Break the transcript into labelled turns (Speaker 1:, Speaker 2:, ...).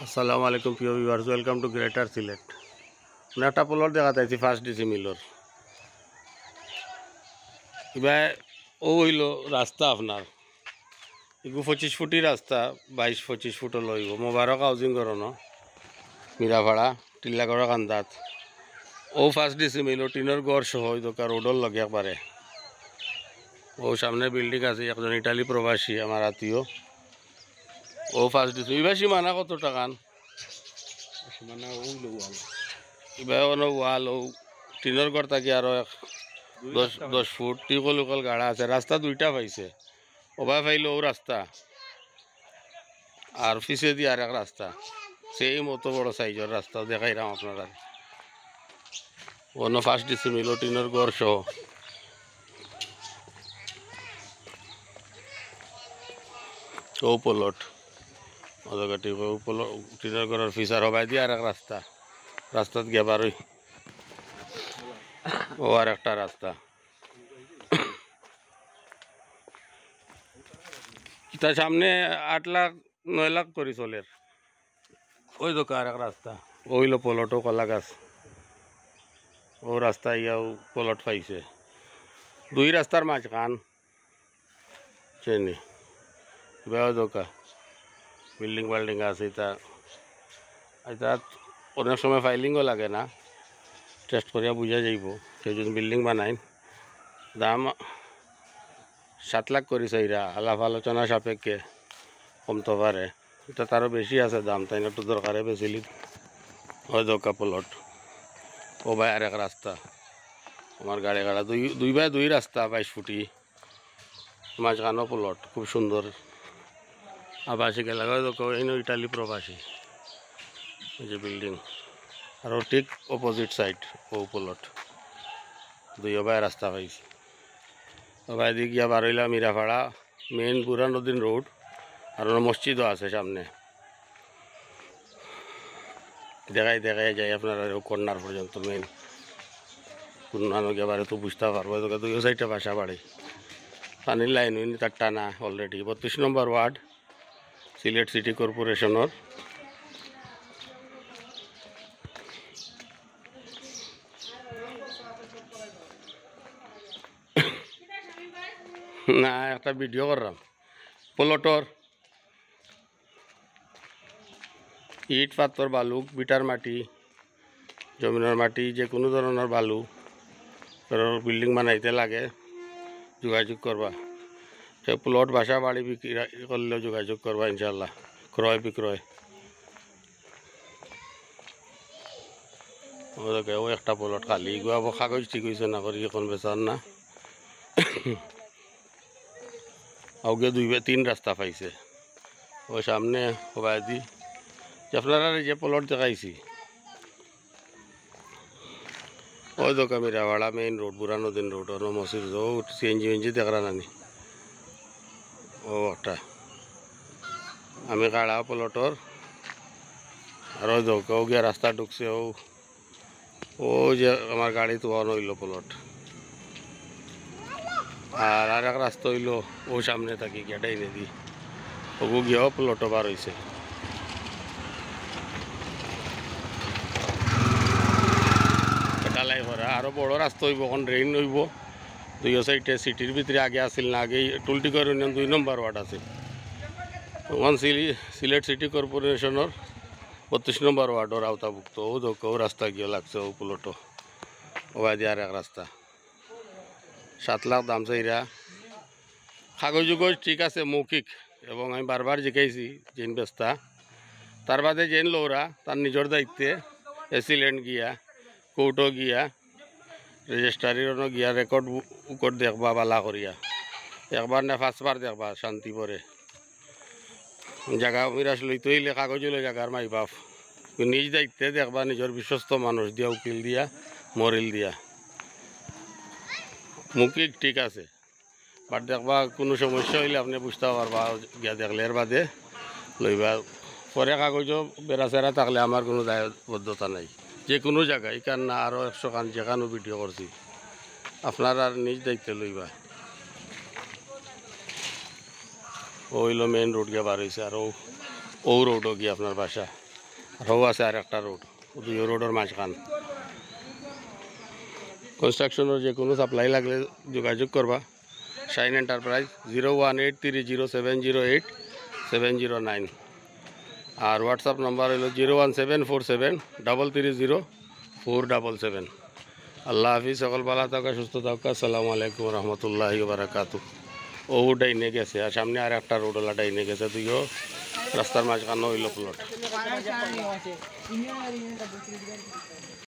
Speaker 1: আসসালামু আলাইকুম প্রিয় viewers, welcome to greater Sylhet. মানে একটা প্লট দেখা যাইছি ফার্স্ট ডিসি মিলর। এবার ও হইল রাস্তা আপনার এগু 25 ফুটি রাস্তা, 22-25 ফুট লইব। মোবারক হাউজিং করনো মিরাভাড়া টিল্লাগড় কান্দাত। ও ফার্স্ট ডিসি মিলর টিনের গড় সহ দোকান রোডর লগে একবারে। ও সামনে বিল্ডিং আছে, একজন ইটালি প্রবাসী আমার আত্মীয়। ও ফার্স্ট ডিসি এবার সীমানা কত টাকান?
Speaker 2: সীমানা ওগুলো ওয়াল
Speaker 1: এবার কোনো ওয়াল ও টিনের ঘর থাকি আরো 10 ফুট টিউকল উকল গাড়া আছে। রাস্তা দুইটা পাইছে, ওবা পাইল ও রাস্তা আর পিছে দিয়ে আর এক রাস্তা, সেই মতো বড় সাইজের রাস্তা দেখাইলাম আপনারা। অন্য ফার্স্ট ডিসি মিল টিনের ঘর সহ। ও পলট অদকাটি টিনের ঘরের ফিসার হবাই দিয়ে আর এক রাস্তা, রাস্তাত গিয়ে বারোই ও আর একটা রাস্তা। তার সামনে 8 লাখ 9 লাখ করে চলের ওই দোকান আর এক রাস্তা। ওইল পলটও কলা গাছ, ও রাস্তা ইয়াও পলট পাইছে। দুই রাস্তার মাঝখান চেনি বেও দোকা বিল্ডিং বাল্ডিং আছে। এটা অনেক সময় ফাইলিংও লাগে না, টেস্ট করিয়া বুঝা যাইব। সেই জন্য বিল্ডিং বানাইন। দাম 7 লাখ করেছে এরা, আলাপ আলোচনা সাপেক্ষে কমতে পারে। এটা তারও বেশি আছে দাম, তাই না? একটু দরকারে বেশিলি ওই দোকা প্লট। ও ভাই আর এক রাস্তা আমার গাড়ি গাড়া দুই বাই দুই রাস্তা, 22 ফুটি মাঝখানো প্লট, খুব সুন্দর আবাসিক এলাকা। এই ইটালি প্রবাসী এই যে বিল্ডিং, আর ও ঠিক অপোজিট সাইড ও প্লট। দুই ভাই রাস্তা পাইছি। ওবাই দিয়ে গিয়া বারইলা মিরাভাড়া মেইন বুরানুদ্দিন রোড, আর মসজিদও আছে সামনে। দেখাই যায় আপনারা কর্নার পর্যন্ত মেইন পুরানো গিয়ে তো বুঝতে পারবো। দুই সাইডে বাসা বাড়ি, পানির লাইন হইনি তার টানা অলরেডি। 32 নম্বর ওয়ার্ড, সিলেট সিটি কর্পোরেশনের। না একটা ভিডিও করলাম প্লটর। ইট পাথর বালু বিটার মাটি জমিনের মাটি যে কোনো ধরনের বালু বিল্ডিং বানাইতে লাগে যোগাযোগ করবা। প্লট বাসা বাড়ি বিক্রি করলেও যোগাযোগ করবা ইনশাল্লাহ, ক্রয় বিক্রয়। ও একটা প্লট খালি গুয়া কাগজ ঠিক হয়েছে না করি এখন বেচার না। আগে 2 বা 3 রাস্তা পাইছে। ও সামনে সবাই দি আপনারা যে প্লট দেখাইছি ওই দোকান মিরাভাড়া মেইন রোড, বুরানুদ্দিন রোড, অন্য মসজিদ। ও সিএনজি দেখরা নানি ও একটা আমি কাড়া প্লটর। আর ওই দোকা ও গিয়া রাস্তা ঢুকছে। ও যে আমার গাড়ি তো অন হইল প্লট। আর এক রাস্তা হইল ও সামনে থাকি গেটাই নেদি ওগু গিয়েও প্লটও বার হয়েছে। ঢালাই করা আরও বড় রাস্তা হইব, এখন ড্রেন হইব দুই সাইডে। সিটির ভিতরে আগে আসিল না, আগে টুলটিকর ইউনিয়ন 2 নম্বর ওয়ার্ড আছে। ওখান সিলেট সিটি কর্পোরেশনের 32 নম্বর ওয়ার্ডর আওতাভুক্ত। ও দোকা ও রাস্তা গিয়ে লাগছে ও প্লটও। ও দিয়ে আর এক রাস্তা। 7 লাখ দাম চাইরা। কাগজ উগজ ঠিক আছে মৌখিক, এবং আমি বারবার জিকাইছি জেন বেস্তা। তার বাদে জেন লৌরা তার নিজের দায়িত্বে এসিল্যান্ড গিয়া কোর্টও গিয়া রেজিস্ট্রারিরও গিয়া রেকর্ড উকট দেখবা বালা করিয়া। একবার না 5বার দেখবা শান্তি পরে। জায়গা মিরাজ লইতে হইলে কাগজ হইলে জায়গার মাই বাপ নিজ দায়িত্বে দেখবা, নিজের বিশ্বস্ত মানুষ দিয়া, উকিল দিয়া, মরিল দিয়া। মৌখিক ঠিক আছে, বাট দেখবা কোনো সমস্যা হইলে আপনি বুঝতে পারবা গিয়া দেখলে। এর বাদে লইবা। পরে কাগজও বেড়াচেরা থাকলে আমার কোনো দায়বদ্ধতা নাই। যে কোনো জায়গায় কান না আরও 100 কান যেখানেও ভিডিও করছি, আপনার আর নিজ দায়িত্বে লইবা। ও হইল মেইন রোড গিয়া বার হয়েছে, আর ও রোডও গিয়ে আপনার বাসা। আর হো আছে আর একটা রোড, দুই রোডের মাঝখান। কনস্ট্রাকশনের যে কোনো সাপ্লাই লাগলে যোগাযোগ করবা শাইন এন্টারপ্রাইজ 0183070879। আর হোয়াটসঅ্যাপ নাম্বার হলো 01747330477। আল্লাহ হাফিজ, সকল ভালো থাকা, সুস্থ থাকা। আসসালামু আলাইকুম রহমতুল্লাহি বারাকাতু। ও ডাইনে গেছে আর সামনে আর একটা রোড ওলা ডাইনে গেছে, তুইও রাস্তার মাঝখানে হইল প্লট।